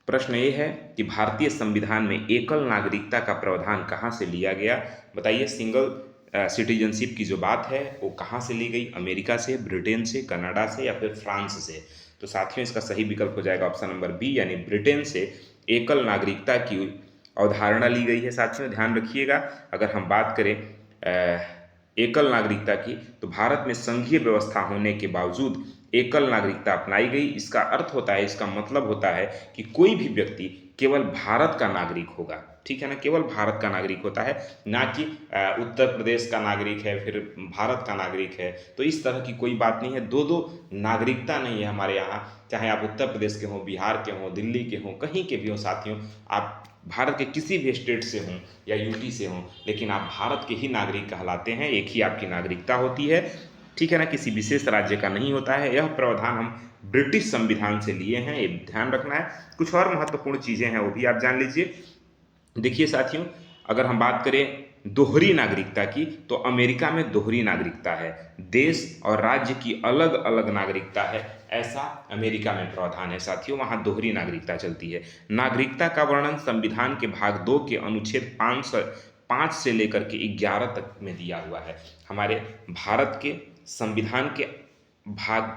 प्रश्न ये है कि भारतीय संविधान में एकल नागरिकता का प्रावधान कहाँ से लिया गया? बताइए, सिंगल सिटीजनशिप की जो बात है वो कहाँ से ली गई? अमेरिका से, ब्रिटेन से, कनाडा से या फिर फ्रांस से? तो साथियों इसका सही विकल्प हो जाएगा ऑप्शन नंबर बी, यानी ब्रिटेन से एकल नागरिकता की अवधारणा ली गई है। साथियों ध्यान रखिएगा, अगर हम बात करें एकल नागरिकता की, तो भारत में संघीय व्यवस्था होने के बावजूद एकल नागरिकता अपनाई गई। इसका अर्थ होता है, इसका मतलब होता है कि कोई भी व्यक्ति केवल भारत का नागरिक होगा, ठीक है ना, केवल भारत का नागरिक होता है, ना कि उत्तर प्रदेश का नागरिक है फिर भारत का नागरिक है। तो इस तरह की कोई बात नहीं है, दो दो नागरिकता नहीं है हमारे यहाँ। चाहे आप उत्तर प्रदेश के हों, बिहार के हों, दिल्ली के हों, कहीं के भी हों साथियों, आप भारत के किसी भी स्टेट से हों या यूटी से हों, लेकिन आप भारत के ही नागरिक कहलाते हैं, एक ही आपकी नागरिकता होती है, ठीक है ना, किसी विशेष राज्य का नहीं होता है। यह प्रावधान हम ब्रिटिश संविधान से लिए हैं, ये ध्यान रखना है। कुछ और महत्वपूर्ण चीज़ें हैं वो भी आप जान लीजिए। देखिए साथियों, अगर हम बात करें दोहरी नागरिकता की, तो अमेरिका में दोहरी नागरिकता है, देश और राज्य की अलग अलग नागरिकता है, ऐसा अमेरिका में प्रावधान है साथियों, वहाँ दोहरी नागरिकता चलती है। नागरिकता का वर्णन संविधान के भाग 2 के अनुच्छेद 5 से लेकर के 11 तक में दिया हुआ है। हमारे भारत के संविधान के भाग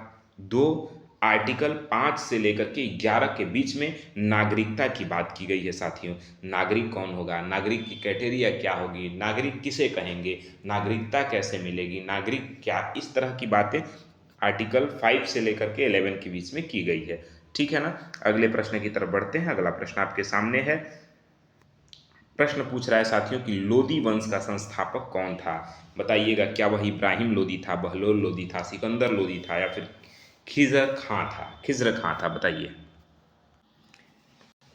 2 आर्टिकल 5 से लेकर के 11 के बीच में नागरिकता की बात की गई है साथियों। नागरिक कौन होगा, नागरिक की क्राइटेरिया क्या होगी, नागरिक किसे कहेंगे, नागरिकता कैसे मिलेगी, नागरिक क्या, इस तरह की बातें आर्टिकल 5 से लेकर के 11 के बीच में की गई है, ठीक है ना। अगले प्रश्न की तरफ बढ़ते हैं। अगला प्रश्न आपके सामने है। प्रश्न पूछ रहा है साथियों कि लोदी वंश का संस्थापक कौन था? बताइएगा, क्या वह इब्राहिम लोदी था, बहलोल लोदी था, सिकंदर लोदी था या फिर खिज्र खां था? बताइए।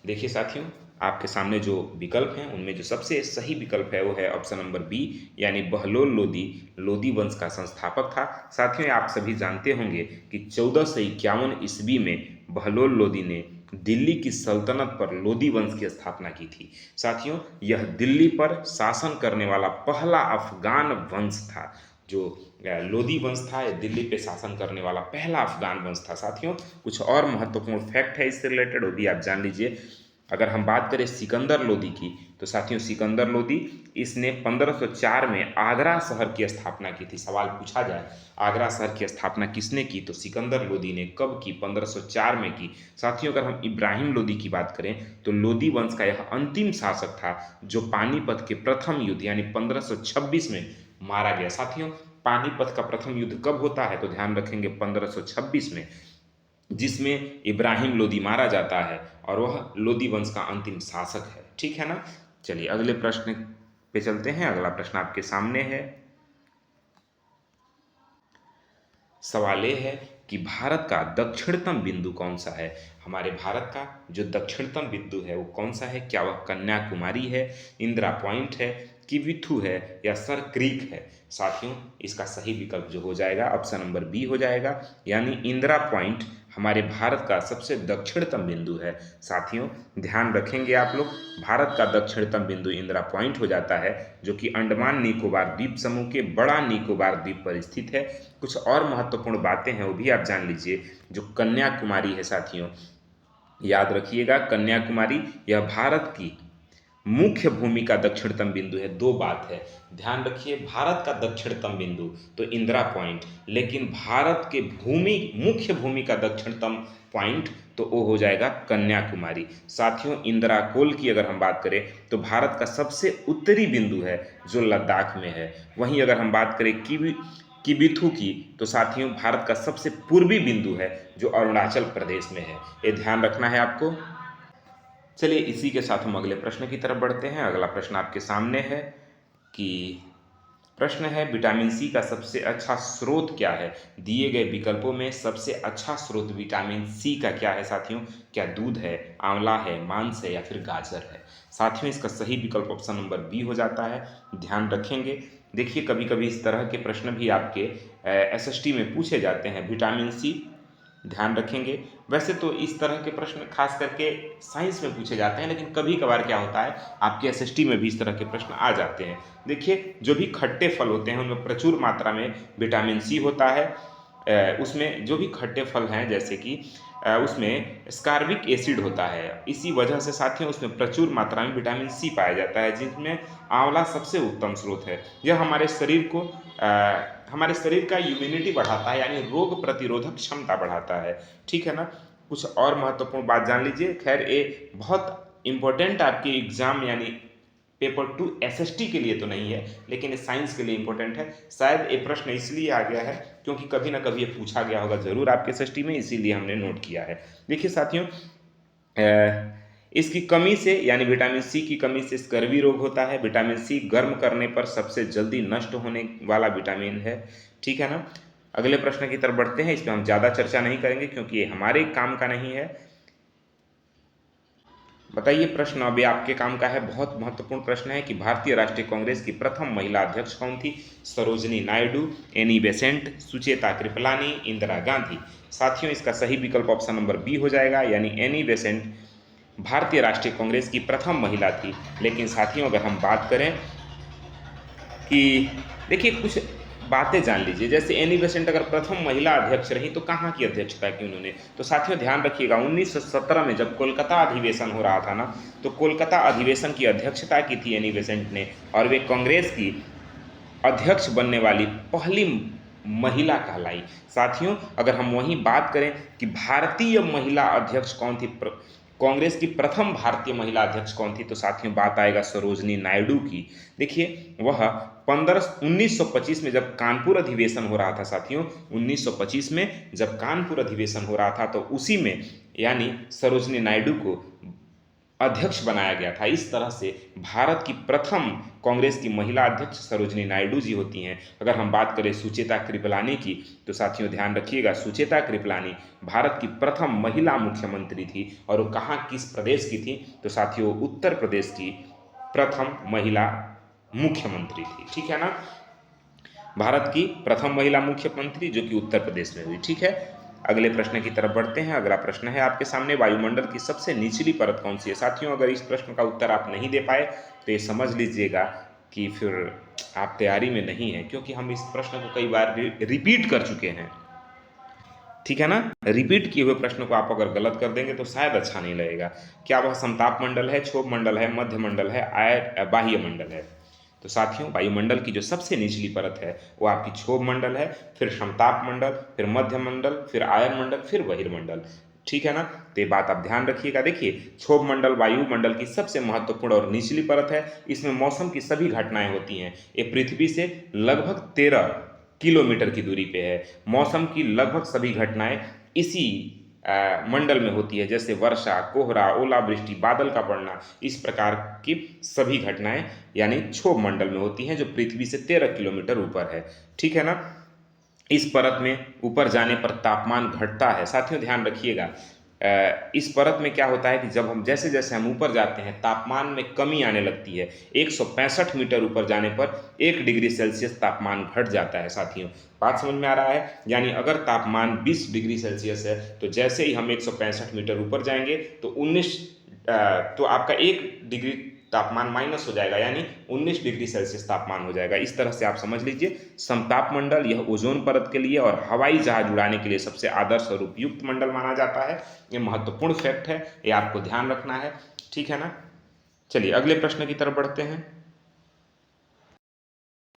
देखिए साथियों, आपके सामने जो विकल्प हैं उनमें जो सबसे सही विकल्प है वो है ऑप्शन नंबर बी, यानी बहलोल लोदी लोदी वंश का संस्थापक था। साथियों आप सभी जानते होंगे कि 1451 ईस्वी में बहलोल लोदी ने दिल्ली की सल्तनत पर लोदी वंश की स्थापना की थी। साथियों यह दिल्ली पर शासन करने वाला पहला अफगान वंश था। जो लोदी वंश था, यह दिल्ली पे शासन करने वाला पहला अफगान वंश था। साथियों कुछ और महत्वपूर्ण फैक्ट है इससे रिलेटेड, वो भी आप जान लीजिए। अगर हम बात करें सिकंदर लोदी की, तो साथियों सिकंदर लोदी, इसने 1504 में आगरा शहर की स्थापना की थी। सवाल पूछा जाए आगरा शहर की स्थापना किसने की, तो सिकंदर लोदी ने। कब की? 1504 में की। साथियों अगर हम इब्राहिम लोदी की बात करें, तो लोदी वंश का यह अंतिम शासक था जो पानीपत के प्रथम युद्ध यानी 1526 में मारा गया। साथियों पानीपत का प्रथम युद्ध कब होता है, तो ध्यान रखेंगे 1526 में, जिसमें इब्राहिम लोदी मारा जाता है और वह लोदी वंश का अंतिम शासक है, ठीक है ना। चलिए अगले प्रश्न पे चलते हैं। अगला प्रश्न आपके सामने है। सवाल ये है कि भारत का दक्षिणतम बिंदु कौन सा है? हमारे भारत का जो दक्षिणतम बिंदु है वो कौन सा है? क्या वह कन्याकुमारी है, इंदिरा पॉइंट है, किविथु है या सर क्रीक है? साथियों इसका सही विकल्प जो हो जाएगा ऑप्शन नंबर बी हो जाएगा, यानी इंदिरा पॉइंट हमारे भारत का सबसे दक्षिणतम बिंदु है। साथियों ध्यान रखेंगे आप लोग, भारत का दक्षिणतम बिंदु इंदिरा पॉइंट हो जाता है, जो कि अंडमान निकोबार द्वीप समूह के बड़ा निकोबार द्वीप पर स्थित है। कुछ और महत्वपूर्ण बातें हैं वो भी आप जान लीजिए। जो कन्याकुमारी है साथियों, याद रखिएगा, कन्याकुमारी यह भारत की मुख्य भूमि का दक्षिणतम बिंदु है। दो बात है, ध्यान रखिए, भारत का दक्षिणतम बिंदु तो इंदिरा पॉइंट, लेकिन भारत के मुख्य भूमि का दक्षिणतम पॉइंट तो वो हो जाएगा कन्याकुमारी। साथियों इंदिरा कोल की अगर हम बात करें तो भारत का सबसे उत्तरी बिंदु है जो लद्दाख में है। वहीं अगर हम बात करें किबिथु की, तो साथियों भारत का सबसे पूर्वी बिंदु है जो अरुणाचल प्रदेश में है। ये ध्यान रखना है आपको। चलिए इसी के साथ हम अगले प्रश्न की तरफ बढ़ते हैं। अगला प्रश्न आपके सामने है कि प्रश्न है विटामिन सी का सबसे अच्छा स्रोत क्या है। दिए गए विकल्पों में सबसे अच्छा स्रोत विटामिन सी का क्या है साथियों। क्या दूध है, आंवला है, मांस है या फिर गाजर है। साथियों इसका सही विकल्प ऑप्शन नंबर बी हो जाता है। ध्यान रखेंगे। देखिए कभी कभी इस तरह के प्रश्न भी आपके एसएसटी में पूछे जाते हैं। विटामिन सी, ध्यान रखेंगे। वैसे तो इस तरह के प्रश्न खास करके साइंस में पूछे जाते हैं, लेकिन कभी कभार क्या होता है आपके एसएसटी में भी इस तरह के प्रश्न आ जाते हैं। देखिए जो भी खट्टे फल होते हैं उनमें प्रचुर मात्रा में विटामिन सी होता है। उसमें जो भी खट्टे फल हैं जैसे कि उसमें स्कारबिक एसिड होता है, इसी वजह से साथियों उसमें प्रचुर मात्रा में विटामिन सी पाया जाता है, जिसमें आंवला सबसे उत्तम स्रोत है। यह हमारे शरीर का इम्यूनिटी बढ़ाता है, यानी रोग प्रतिरोधक क्षमता बढ़ाता है। ठीक है ना। कुछ और महत्वपूर्ण बात जान लीजिए। खैर ये बहुत इंपॉर्टेंट आपके एग्जाम यानी पेपर 2 एसएसटी के लिए तो नहीं है, लेकिन ये साइंस के लिए इंपॉर्टेंट है। शायद ये प्रश्न इसलिए आ गया है क्योंकि कभी ना कभी ये पूछा गया होगा जरूर आपके एसएसटी में, इसीलिए हमने नोट किया है। देखिए साथियों इसकी कमी से यानी विटामिन सी की कमी से स्कर्वी रोग होता है। विटामिन सी गर्म करने पर सबसे जल्दी नष्ट होने वाला विटामिन है। ठीक है ना। अगले प्रश्न की तरफ बढ़ते हैं। इसमें हम ज़्यादा चर्चा नहीं करेंगे क्योंकि ये हमारे काम का नहीं है। बताइए प्रश्न अभी आपके काम का है। बहुत महत्वपूर्ण प्रश्न है कि भारतीय राष्ट्रीय कांग्रेस की प्रथम महिला अध्यक्ष कौन थी। Sarojini Naidu, Annie Besant, Sucheta Kripalani, Indira Gandhi. साथियों इसका सही विकल्प ऑप्शन नंबर बी हो जाएगा, यानी एनी बेसेंट भारतीय राष्ट्रीय कांग्रेस की प्रथम महिला थी। लेकिन साथियों अगर हम बात करें कि देखिए कुछ बातें जान लीजिए। जैसे एनी बेसेंट अगर प्रथम महिला अध्यक्ष रही तो कहाँ की अध्यक्षता की उन्होंने। तो साथियों ध्यान रखिएगा 1917 में जब कोलकाता अधिवेशन हो रहा था ना, तो कोलकाता अधिवेशन की अध्यक्षता की थी एनी बेसेंट ने, और वे कांग्रेस की अध्यक्ष बनने वाली पहली महिला कहलाई। साथियों अगर हम वहीं बात करें कि भारतीय महिला अध्यक्ष कौन थी, कांग्रेस की प्रथम भारतीय महिला अध्यक्ष कौन थी, तो साथियों बात आएगा सरोजनी नायडू की। देखिए वह 1925 में जब कानपुर अधिवेशन हो रहा था साथियों, 1925 में जब कानपुर अधिवेशन हो रहा था तो उसी में यानी सरोजनी नायडू को अध्यक्ष बनाया गया था। इस तरह से भारत की प्रथम कांग्रेस की महिला अध्यक्ष सरोजनी नायडू जी होती हैं। अगर हम बात करें सुचेता कृपलानी की, तो साथियों ध्यान रखिएगा सुचेता कृपलानी भारत की प्रथम महिला मुख्यमंत्री थी। और वो कहाँ किस प्रदेश की थी, तो साथियों उत्तर प्रदेश की प्रथम महिला मुख्यमंत्री थी। ठीक है ना। भारत की प्रथम महिला मुख्यमंत्री जो कि उत्तर प्रदेश में हुई। ठीक है। अगले प्रश्न की तरफ बढ़ते हैं। अगला प्रश्न है आपके सामने, वायुमंडल की सबसे निचली परत कौन सी है। साथियों अगर इस प्रश्न का उत्तर आप नहीं दे पाए तो ये समझ लीजिएगा कि फिर आप तैयारी में नहीं है, क्योंकि हम इस प्रश्न को कई बार रिपीट कर चुके हैं। ठीक है ना। रिपीट किए हुए प्रश्न को आप अगर गलत कर देंगे तो शायद अच्छा नहीं लगेगा। क्या वह समताप मंडल है, क्षोभ मंडल है, मध्य मंडल है, बाह्य मंडल है। तो साथियों वायुमंडल की जो सबसे निचली परत है वो आपकी क्षोभ मंडल है, फिर समताप मंडल, फिर मध्य मंडल, फिर आयन मंडल, फिर बहिर्मंडल। ठीक है ना। तो ये बात आप ध्यान रखिएगा। देखिए क्षोभ मंडल वायुमंडल की सबसे महत्वपूर्ण और निचली परत है। इसमें मौसम की सभी घटनाएं होती हैं। ये पृथ्वी से लगभग 13 किलोमीटर की दूरी पे है। मौसम की लगभग सभी घटनाएं इसी मंडल में होती है, जैसे वर्षा, कोहरा, ओलावृष्टि, बादल का पड़ना, इस प्रकार की सभी घटनाएं यानी क्षोभ मंडल में होती हैं, जो पृथ्वी से 13 किलोमीटर ऊपर है। ठीक है ना। इस परत में ऊपर जाने पर तापमान घटता है। साथियों ध्यान रखिएगा इस परत में क्या होता है कि जब हम जैसे जैसे हम ऊपर जाते हैं तापमान में कमी आने लगती है। 165 मीटर ऊपर जाने पर 1 डिग्री सेल्सियस तापमान घट जाता है। साथियों बात समझ में आ रहा है। यानी अगर तापमान 20 डिग्री सेल्सियस है तो जैसे ही हम 165 मीटर ऊपर जाएंगे तो 19 तो आपका 1 डिग्री तापमान माइनस हो जाएगा, यानी 19 डिग्री सेल्सियस तापमान हो जाएगा। इस तरह से आप समझ लीजिए समताप मंडल यह ओजोन परत के लिए और हवाई जहाज उड़ाने के लिए सबसे आदर्श और उपयुक्त मंडल माना जाता है। ये महत्वपूर्ण फैक्ट है, ये आपको ध्यान रखना है। ठीक है ना। चलिए अगले प्रश्न की तरफ बढ़ते हैं।